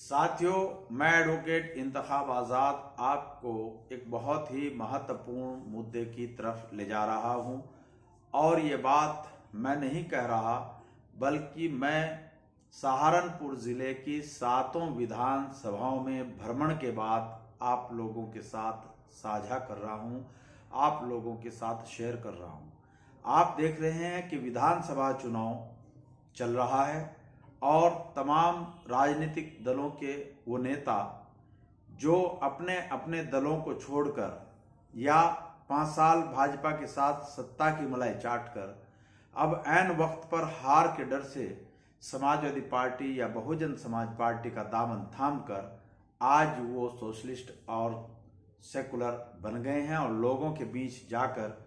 साथियों, मैं एडवोकेट इंतखाब आज़ाद आपको एक बहुत ही महत्वपूर्ण मुद्दे की तरफ ले जा रहा हूं और ये बात मैं नहीं कह रहा बल्कि मैं सहारनपुर ज़िले की 7 विधानसभाओं में भ्रमण के बाद आप लोगों के साथ साझा कर रहा हूं, आप लोगों के साथ शेयर कर रहा हूं। आप देख रहे हैं कि विधानसभा चुनाव चल रहा है और तमाम राजनीतिक दलों के वो नेता जो अपने अपने दलों को छोड़कर या 5 साल भाजपा के साथ सत्ता की मलाई चाटकर अब ऐन वक्त पर हार के डर से समाजवादी पार्टी या बहुजन समाज पार्टी का दामन थामकर आज वो सोशलिस्ट और सेकुलर बन गए हैं और लोगों के बीच जाकर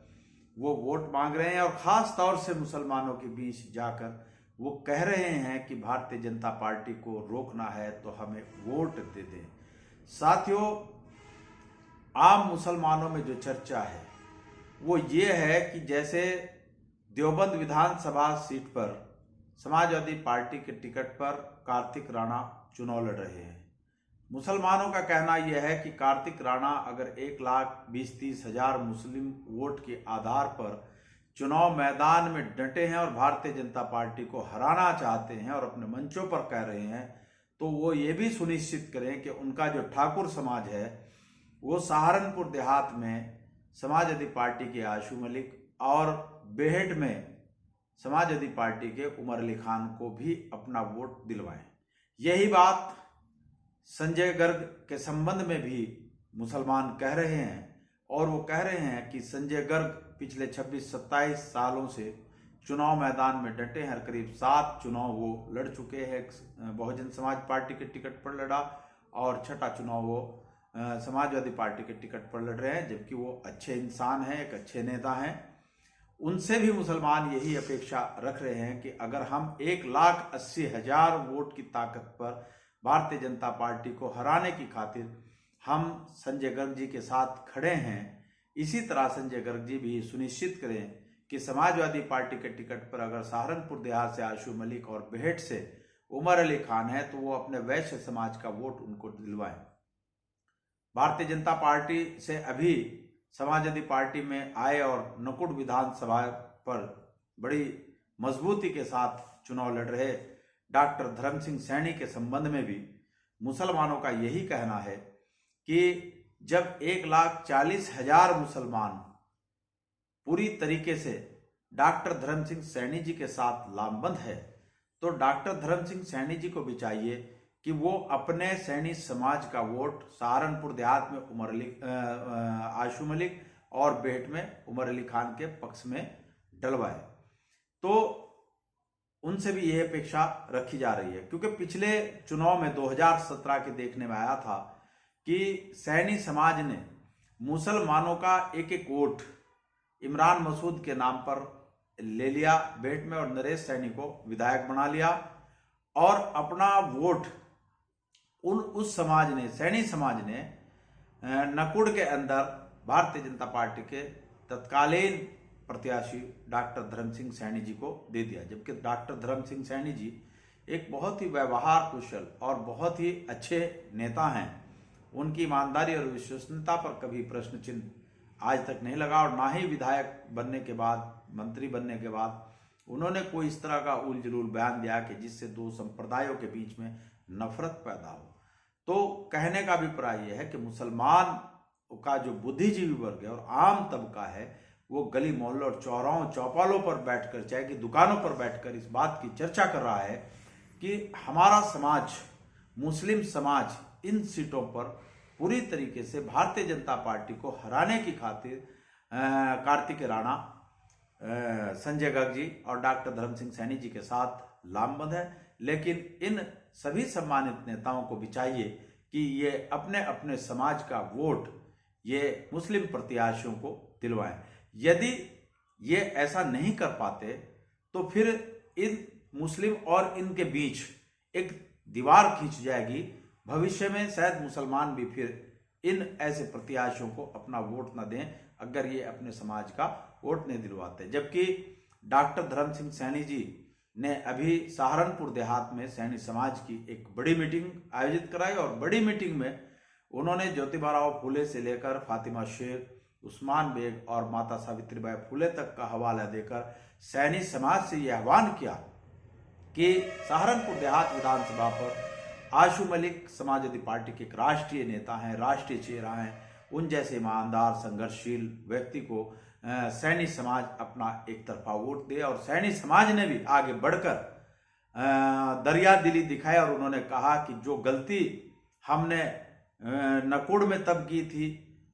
वो वोट मांग रहे हैं और ख़ास तौर से मुसलमानों के बीच जाकर वो कह रहे हैं कि भारतीय जनता पार्टी को रोकना है तो हमें वोट दे दें। साथियों, आम मुसलमानों में जो चर्चा है वो ये है कि जैसे देवबंद विधानसभा सीट पर समाजवादी पार्टी के टिकट पर कार्तिक राणा चुनाव लड़ रहे हैं। मुसलमानों का कहना यह है कि कार्तिक राणा अगर 1,20,30,000 मुस्लिम वोट के आधार पर चुनाव मैदान में डटे हैं और भारतीय जनता पार्टी को हराना चाहते हैं और अपने मंचों पर कह रहे हैं, तो वो ये भी सुनिश्चित करें कि उनका जो ठाकुर समाज है वो सहारनपुर देहात में समाजवादी पार्टी के आशू मलिक और बेहट में समाजवादी पार्टी के उमर अली खान को भी अपना वोट दिलवाएं। यही बात संजय गर्ग के संबंध में भी मुसलमान कह रहे हैं और वो कह रहे हैं कि संजय गर्ग पिछले 26-27 सालों से चुनाव मैदान में डटे हैं। करीब 7 चुनाव वो लड़ चुके हैं, बहुजन समाज पार्टी के टिकट पर लड़ा और 6ठा चुनाव वो समाजवादी पार्टी के टिकट पर लड़ रहे हैं, जबकि वो अच्छे इंसान हैं, एक अच्छे नेता हैं। उनसे भी मुसलमान यही अपेक्षा रख रहे हैं कि अगर हम 1,80,000 वोट की ताकत पर भारतीय जनता पार्टी को हराने की खातिर हम संजय गर्ग जी के साथ खड़े हैं, इसी तरह संजय गर्ग जी भी सुनिश्चित करें कि समाजवादी पार्टी के टिकट पर अगर सहारनपुर देहात से आशू मलिक और बेहट से उमर अली खान है तो वो अपने वैश्य समाज का वोट उनको दिलवाएं। भारतीय जनता पार्टी से अभी समाजवादी पार्टी में आए और नकुड़ विधानसभा पर बड़ी मजबूती के साथ चुनाव लड़ रहे डॉक्टर धर्म सिंह सैनी के संबंध में भी मुसलमानों का यही कहना है कि जब 1,40,000 मुसलमान पूरी तरीके से डॉक्टर धर्म सिंह सैनी जी के साथ लामबंद है तो डॉक्टर धर्म सिंह सैनी जी को भी चाहिए कि वो अपने सैनी समाज का वोट सहारनपुर देहात में आशू मलिक और बेहट में उमर अली खान के पक्ष में डलवाए। तो उनसे भी यह अपेक्षा रखी जा रही है, क्योंकि पिछले चुनाव में 2017 के देखने में आया था कि सैनी समाज ने मुसलमानों का एक वोट इमरान मसूद के नाम पर ले लिया बेहट में और नरेश सैनी को विधायक बना लिया और अपना वोट उस समाज ने, सैनी समाज ने नकुड़ के अंदर भारतीय जनता पार्टी के तत्कालीन प्रत्याशी डॉक्टर धर्म सिंह सैनी जी को दे दिया, जबकि डॉक्टर धर्म सिंह सैनी जी एक बहुत ही व्यवहार कुशल और बहुत ही अच्छे नेता हैं। उनकी ईमानदारी और विश्वसनीयता पर कभी प्रश्न चिन्ह आज तक नहीं लगा और ना ही विधायक बनने के बाद, मंत्री बनने के बाद उन्होंने कोई इस तरह का उल जलूल बयान दिया कि जिससे 2 संप्रदायों के बीच में नफरत पैदा हो। तो कहने का अभिप्राय यह है कि मुसलमान का जो बुद्धिजीवी वर्ग है और आम तबका है वो गली मोहल्लों और चौराहों चौपालों पर बैठकर, चाहे कि दुकानों पर बैठकर इस बात की चर्चा कर रहा है कि हमारा समाज, मुस्लिम समाज इन सीटों पर पूरी तरीके से भारतीय जनता पार्टी को हराने की खातिर कार्तिक राणा, संजय गर्ग जी और डॉक्टर धर्म सिंह सैनी जी के साथ लामबंद है। लेकिन इन सभी सम्मानित नेताओं को भी चाहिए कि ये अपने अपने समाज का वोट ये मुस्लिम प्रत्याशियों को दिलवाएं। यदि ये ऐसा नहीं कर पाते तो फिर इन मुस्लिम और इनके बीच एक दीवार खींच जाएगी। भविष्य में शायद मुसलमान भी फिर इन ऐसे प्रत्याशियों को अपना वोट न दें अगर ये अपने समाज का वोट नहीं दिलवाते। जबकि डॉक्टर धर्म सिंह सैनी जी ने अभी सहारनपुर देहात में सैनी समाज की एक बड़ी मीटिंग आयोजित कराई और बड़ी मीटिंग में उन्होंने ज्योतिबाराव फूले से लेकर फातिमा शेख, उस्मान बेग और माता सावित्रीबाई फूले तक का हवाला देकर सैनी समाज से यह आह्वान किया कि सहारनपुर देहात विधानसभा पर आशू मलिक समाजवादी पार्टी के एक राष्ट्रीय नेता हैं, राष्ट्रीय चेहरा हैं, उन जैसे ईमानदार संघर्षशील व्यक्ति को सैनी समाज अपना एक तरफा वोट दे। और सैनी समाज ने भी आगे बढ़कर दरिया दिली दिखाई और उन्होंने कहा कि जो गलती हमने नकोड़ में तब की थी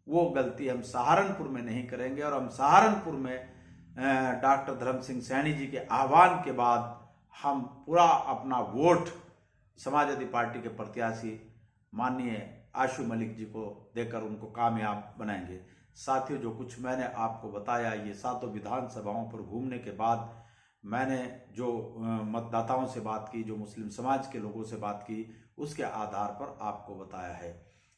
वो गलती हम सहारनपुर में नहीं करेंगे। और हम सहारनपुर में डॉक्टर धर्म सिंह सैनी जी के आह्वान के बाद हम पूरा अपना वोट समाजवादी पार्टी के प्रत्याशी माननीय आशू मलिक जी को देकर उनको कामयाब बनाएंगे। साथियों, जो कुछ मैंने आपको बताया ये सातों विधानसभाओं पर घूमने के बाद मैंने जो मतदाताओं से बात की, जो मुस्लिम समाज के लोगों से बात की, उसके आधार पर आपको बताया है।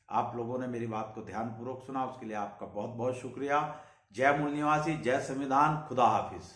आप लोगों ने मेरी बात को ध्यानपूर्वक सुना, उसके लिए आपका बहुत बहुत शुक्रिया। जय मूल निवासी, जय संविधान, खुदा हाफिज।